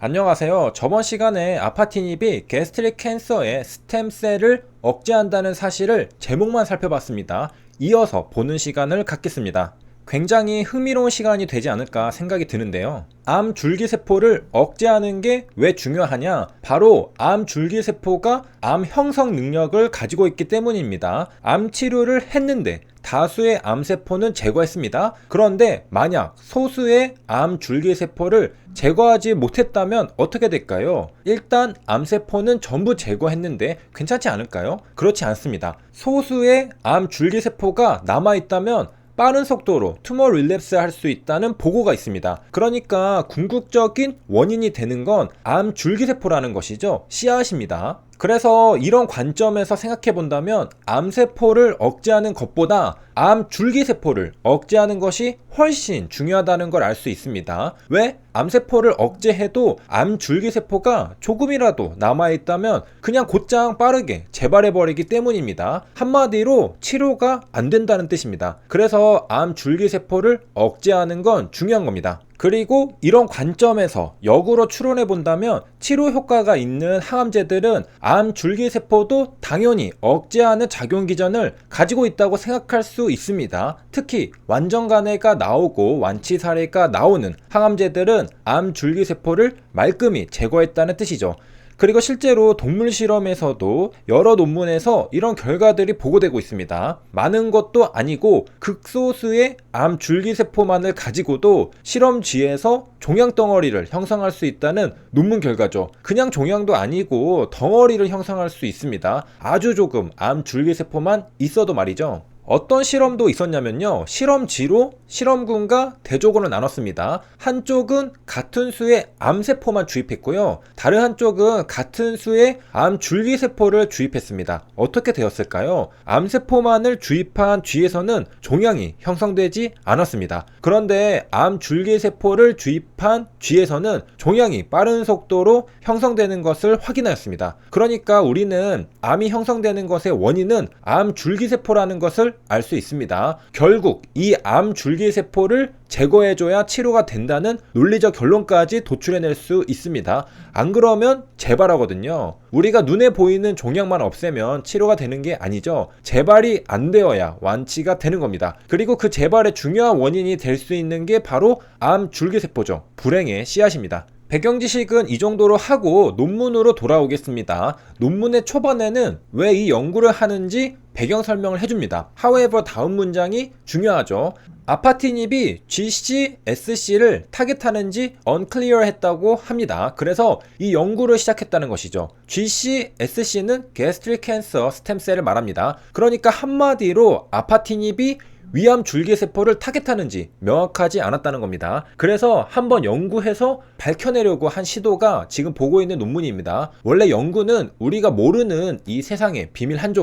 안녕하세요. 저번 시간에 아파티닙이 게스트릭 캔서의 스템셀을 억제한다는 사실을 제목만 살펴봤습니다. 이어서 보는 시간을 갖겠습니다. 굉장히 흥미로운 시간이 되지 않을까 생각이 드는데요. 암 줄기세포를 억제하는 게 왜 중요하냐? 바로 암 줄기세포가 암 형성 능력을 가지고 있기 때문입니다. 암 치료를 했는데 다수의 암세포는 제거했습니다. 그런데 만약 소수의 암 줄기세포를 제거하지 못했다면 어떻게 될까요? 일단 암세포는 전부 제거했는데 괜찮지 않을까요? 그렇지 않습니다. 소수의 암 줄기세포가 남아있다면 빠른 속도로 투머 릴랩스 할 수 있다는 보고가 있습니다. 그러니까 궁극적인 원인이 되는 건 암 줄기세포라는 것이죠. 씨앗입니다. 그래서 이런 관점에서 생각해 본다면 암세포를 억제하는 것보다 암 줄기세포를 억제하는 것이 훨씬 중요하다는 걸 알 수 있습니다. 왜? 암세포를 억제해도 암 줄기세포가 조금이라도 남아있다면 그냥 곧장 빠르게 재발해버리기 때문입니다. 한마디로 치료가 안 된다는 뜻입니다. 그래서 암 줄기세포를 억제하는 건 중요한 겁니다. 그리고 이런 관점에서 역으로 추론해 본다면 치료 효과가 있는 항암제들은 암 줄기세포도 당연히 억제하는 작용기전을 가지고 있다고 생각할 수 있습니다. 특히 완전간해가 나오고 완치 사례가 나오는 항암제들은 암 줄기세포를 말끔히 제거했다는 뜻이죠. 그리고 실제로 동물 실험에서도 여러 논문에서 이런 결과들이 보고되고 있습니다. 많은 것도 아니고 극소수의 암 줄기세포만을 가지고도 실험쥐에서 종양 덩어리를 형성할 수 있다는 논문 결과죠. 그냥 종양도 아니고 덩어리를 형성할 수 있습니다. 아주 조금 암 줄기세포만 있어도 말이죠. 어떤 실험도 있었냐면요. 실험쥐로 실험군과 대조군을 나눴습니다. 한쪽은 같은 수의 암세포만 주입했고요. 다른 한쪽은 같은 수의 암 줄기세포를 주입했습니다. 어떻게 되었을까요? 암세포만을 주입한 쥐에서는 종양이 형성되지 않았습니다. 그런데 암 줄기세포를 주입한 쥐에서는 종양이 빠른 속도로 형성되는 것을 확인하였습니다. 그러니까 우리는 암이 형성되는 것의 원인은 암 줄기세포라는 것을 알 수 있습니다. 결국 이 암 줄기세포를 제거해줘야 치료가 된다는 논리적 결론까지 도출해낼 수 있습니다. 안 그러면 재발하거든요. 우리가 눈에 보이는 종양만 없애면 치료가 되는 게 아니죠. 재발이 안 되어야 완치가 되는 겁니다. 그리고 그 재발의 중요한 원인이 될 수 있는 게 바로 암 줄기세포죠. 불행의 씨앗입니다. 배경 지식은 이 정도로 하고 논문으로 돌아오겠습니다. 논문의 초반에는 왜 이 연구를 하는지 배경 설명을 해줍니다. However 다음 문장이 중요하죠. 아파티닙이 GC, SC를 타겟하는지 unclear 했다고 합니다. 그래서 이 연구를 시작했다는 것이죠. GC, SC는 gastric cancer 스템셀을 말합니다. 그러니까 한마디로 아파티닙이 위암 줄기세포를 타겟하는지 명확하지 않았다는 겁니다. 그래서 한번 연구해서 밝혀내려고 한 시도가 지금 보고 있는 논문입니다. 원래 연구는 우리가 모르는 이 세상의 비밀 한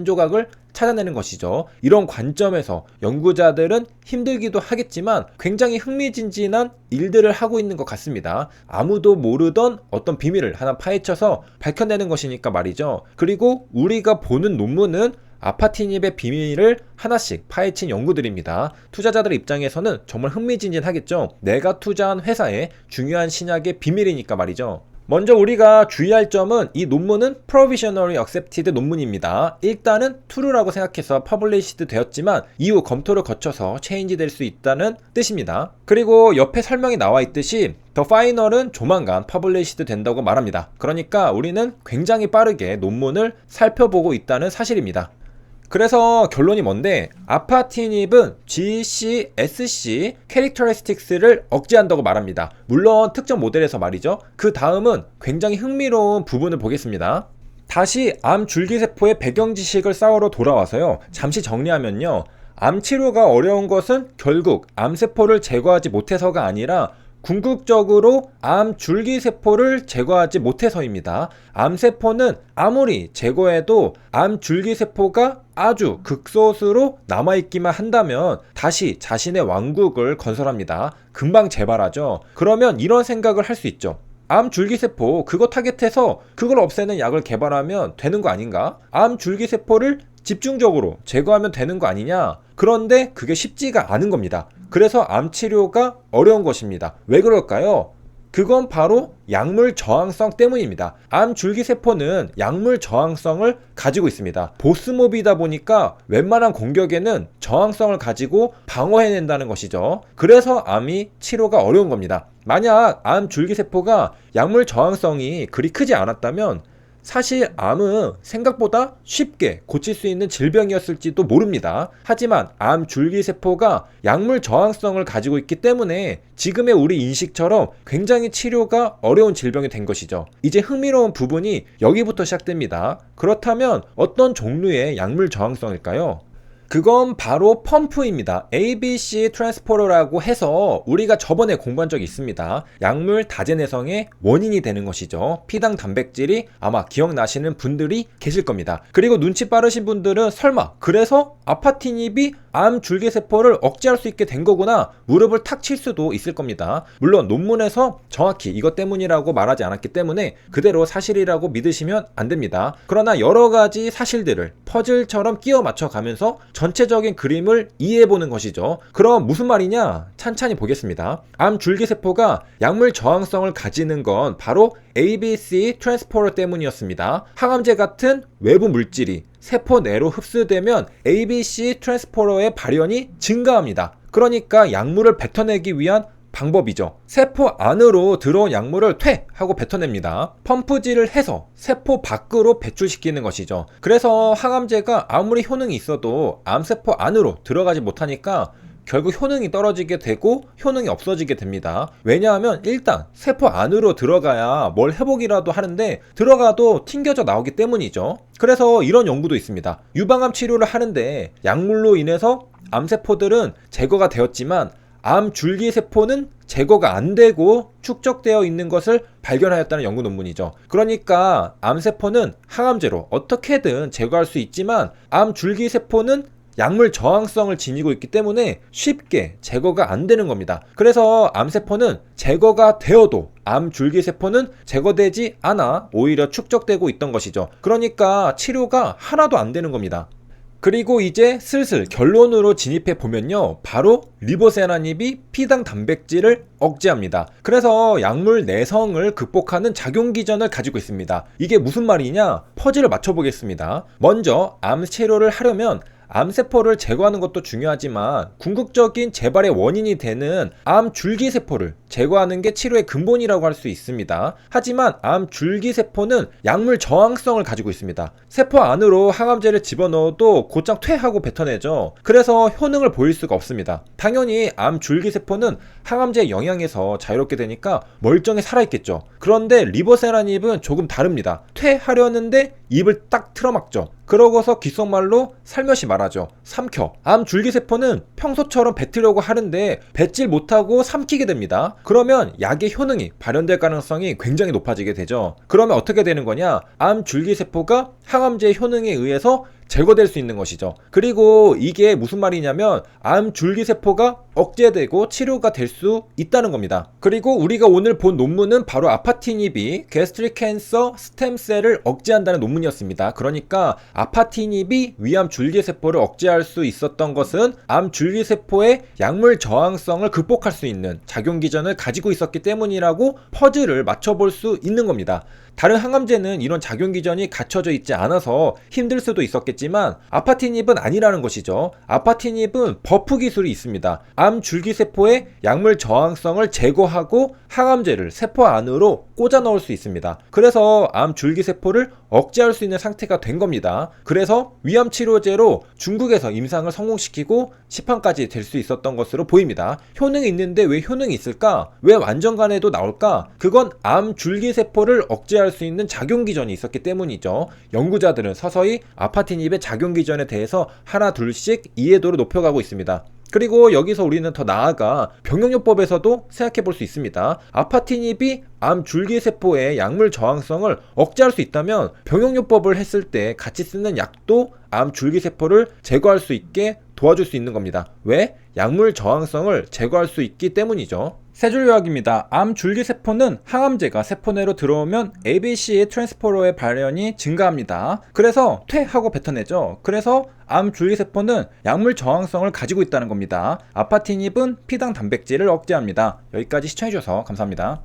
조각을 찾아내는 것이죠. 이런 관점에서 연구자들은 힘들기도 하겠지만 굉장히 흥미진진한 일들을 하고 있는 것 같습니다. 아무도 모르던 어떤 비밀을 하나 파헤쳐서 밝혀내는 것이니까 말이죠. 그리고 우리가 보는 논문은 아파티닙의 비밀을 하나씩 파헤친 연구들입니다. 투자자들 입장에서는 정말 흥미진진하겠죠. 내가 투자한 회사의 중요한 신약의 비밀이니까 말이죠. 먼저 우리가 주의할 점은 이 논문은 Provisionally Accepted 논문입니다. 일단은 true라고 생각해서 published 되었지만 이후 검토를 거쳐서 change 될 수 있다는 뜻입니다. 그리고 옆에 설명이 나와 있듯이 The Final은 조만간 published 된다고 말합니다. 그러니까 우리는 굉장히 빠르게 논문을 살펴보고 있다는 사실입니다. 그래서 결론이 뭔데? 아파티닙은 GC, SC 캐릭터리스틱스를 억제한다고 말합니다. 물론 특정 모델에서 말이죠. 그 다음은 굉장히 흥미로운 부분을 보겠습니다. 다시 암 줄기세포의 배경 지식을 쌓으러 돌아와서요. 잠시 정리하면요. 암 치료가 어려운 것은 결국 암세포를 제거하지 못해서가 아니라 궁극적으로 암 줄기세포를 제거하지 못해서입니다. 암세포는 아무리 제거해도 암 줄기세포가 아주 극소수로 남아있기만 한다면 다시 자신의 왕국을 건설합니다. 금방 재발하죠. 그러면 이런 생각을 할 수 있죠. 암 줄기세포 그거 타겟해서 그걸 없애는 약을 개발하면 되는 거 아닌가? 암 줄기세포를 집중적으로 제거하면 되는 거 아니냐? 그런데 그게 쉽지가 않은 겁니다. 그래서 암 치료가 어려운 것입니다. 왜 그럴까요? 그건 바로 약물 저항성 때문입니다. 암 줄기세포는 약물 저항성을 가지고 있습니다. 보스몹이다 보니까 웬만한 공격에는 저항성을 가지고 방어해낸다는 것이죠. 그래서 암이 치료가 어려운 겁니다. 만약 암 줄기세포가 약물 저항성이 그리 크지 않았다면 사실 암은 생각보다 쉽게 고칠 수 있는 질병이었을지도 모릅니다. 하지만 암 줄기세포가 약물 저항성을 가지고 있기 때문에 지금의 우리 인식처럼 굉장히 치료가 어려운 질병이 된 것이죠. 이제 흥미로운 부분이 여기부터 시작됩니다. 그렇다면 어떤 종류의 약물 저항성일까요? 그건 바로 펌프입니다. ABC 트랜스포터라고 해서 우리가 저번에 공부한 적이 있습니다. 약물 다제내성의 원인이 되는 것이죠. 피당 단백질이 아마 기억나시는 분들이 계실 겁니다. 그리고 눈치 빠르신 분들은 설마 그래서 아파티닙이 암 줄기세포를 억제할 수 있게 된 거구나 무릎을 탁 칠 수도 있을 겁니다. 물론 논문에서 정확히 이것 때문이라고 말하지 않았기 때문에 그대로 사실이라고 믿으시면 안 됩니다. 그러나 여러 가지 사실들을 퍼즐처럼 끼워 맞춰 가면서 전체적인 그림을 이해해보는 것이죠. 그럼 무슨 말이냐? 찬찬히 보겠습니다. 암 줄기세포가 약물 저항성을 가지는 건 바로 ABC 트랜스포터 때문이었습니다. 항암제 같은 외부 물질이 세포 내로 흡수되면 ABC 트랜스포터의 발현이 증가합니다. 그러니까 약물을 뱉어내기 위한 방법이죠. 세포 안으로 들어온 약물을 퇴하고 뱉어냅니다. 펌프질을 해서 세포 밖으로 배출시키는 것이죠. 그래서 항암제가 아무리 효능이 있어도 암세포 안으로 들어가지 못하니까 결국 효능이 떨어지게 되고 효능이 없어지게 됩니다. 왜냐하면 일단 세포 안으로 들어가야 뭘 회복이라도 하는데 들어가도 튕겨져 나오기 때문이죠. 그래서 이런 연구도 있습니다. 유방암 치료를 하는데 약물로 인해서 암세포들은 제거가 되었지만 암 줄기세포는 제거가 안 되고 축적되어 있는 것을 발견하였다는 연구 논문이죠. 그러니까 암세포는 항암제로 어떻게든 제거할 수 있지만 암 줄기세포는 약물 저항성을 지니고 있기 때문에 쉽게 제거가 안 되는 겁니다. 그래서 암세포는 제거가 되어도 암 줄기세포는 제거되지 않아 오히려 축적되고 있던 것이죠. 그러니까 치료가 하나도 안 되는 겁니다. 그리고 이제 슬슬 결론으로 진입해 보면요, 바로 리보세라닙이 피당 단백질을 억제합니다. 그래서 약물 내성을 극복하는 작용기전을 가지고 있습니다. 이게 무슨 말이냐? 퍼즐을 맞춰보겠습니다. 먼저 암 치료를 하려면 암세포를 제거하는 것도 중요하지만 궁극적인 재발의 원인이 되는 암 줄기세포를 제거하는 게 치료의 근본이라고 할 수 있습니다. 하지만 암 줄기세포는 약물 저항성을 가지고 있습니다. 세포 안으로 항암제를 집어넣어도 곧장 퇴하고 뱉어내죠. 그래서 효능을 보일 수가 없습니다. 당연히 암 줄기세포는 항암제의 영향에서 자유롭게 되니까 멀쩡히 살아있겠죠. 그런데 리보세라닙은 조금 다릅니다. 퇴하려는데 입을 딱 틀어막죠. 그러고서 귓속말로 살며시 말하죠. 삼켜. 암 줄기세포는 평소처럼 뱉으려고 하는데 뱉질 못하고 삼키게 됩니다. 그러면 약의 효능이 발현될 가능성이 굉장히 높아지게 되죠. 그러면 어떻게 되는 거냐? 암 줄기세포가 항암제의 효능에 의해서 제거될 수 있는 것이죠. 그리고 이게 무슨 말이냐면 암 줄기세포가 억제되고 치료가 될 수 있다는 겁니다. 그리고 우리가 오늘 본 논문은 바로 아파티닙이 게스트릭 캔서 스템셀을 억제한다는 논문이었습니다. 그러니까 아파티닙이 위암 줄기세포를 억제할 수 있었던 것은 암 줄기세포의 약물 저항성을 극복할 수 있는 작용기전을 가지고 있었기 때문이라고 퍼즐을 맞춰볼 수 있는 겁니다. 다른 항암제는 이런 작용기전이 갖춰져 있지 않아서 힘들 수도 있었겠지만 아파티닙은 아니라는 것이죠. 아파티닙은 버프 기술이 있습니다. 암 줄기세포의 약물 저항성을 제거하고 항암제를 세포 안으로 꽂아 넣을 수 있습니다. 그래서 암 줄기세포를 억제할 수 있는 상태가 된 겁니다. 그래서 위암 치료제로 중국에서 임상을 성공시키고 시판까지 될 수 있었던 것으로 보입니다. 효능이 있는데 왜 효능이 있을까? 왜 완전간에도 나올까? 그건 암 줄기세포를 억제할 수 있는 작용기전이 있었기 때문이죠. 연구자들은 서서히 아파티닙의 작용기전에 대해서 하나 둘씩 이해도를 높여가고 있습니다. 그리고 여기서 우리는 더 나아가 병용요법에서도 생각해 볼 수 있습니다. 아파티닙이 암 줄기세포의 약물 저항성을 억제할 수 있다면 병용요법을 했을 때 같이 쓰는 약도 암 줄기세포를 제거할 수 있게 도와줄 수 있는 겁니다. 왜? 약물 저항성을 제거할 수 있기 때문이죠. 세 줄 요약입니다. 암 줄기세포는 항암제가 세포 내로 들어오면 ABC 트랜스포터의 발현이 증가합니다. 그래서 퇴하고 뱉어내죠. 그래서 암 줄기세포는 약물 저항성을 가지고 있다는 겁니다. 아파티닙은 피당 단백질을 억제합니다. 여기까지 시청해주셔서 감사합니다.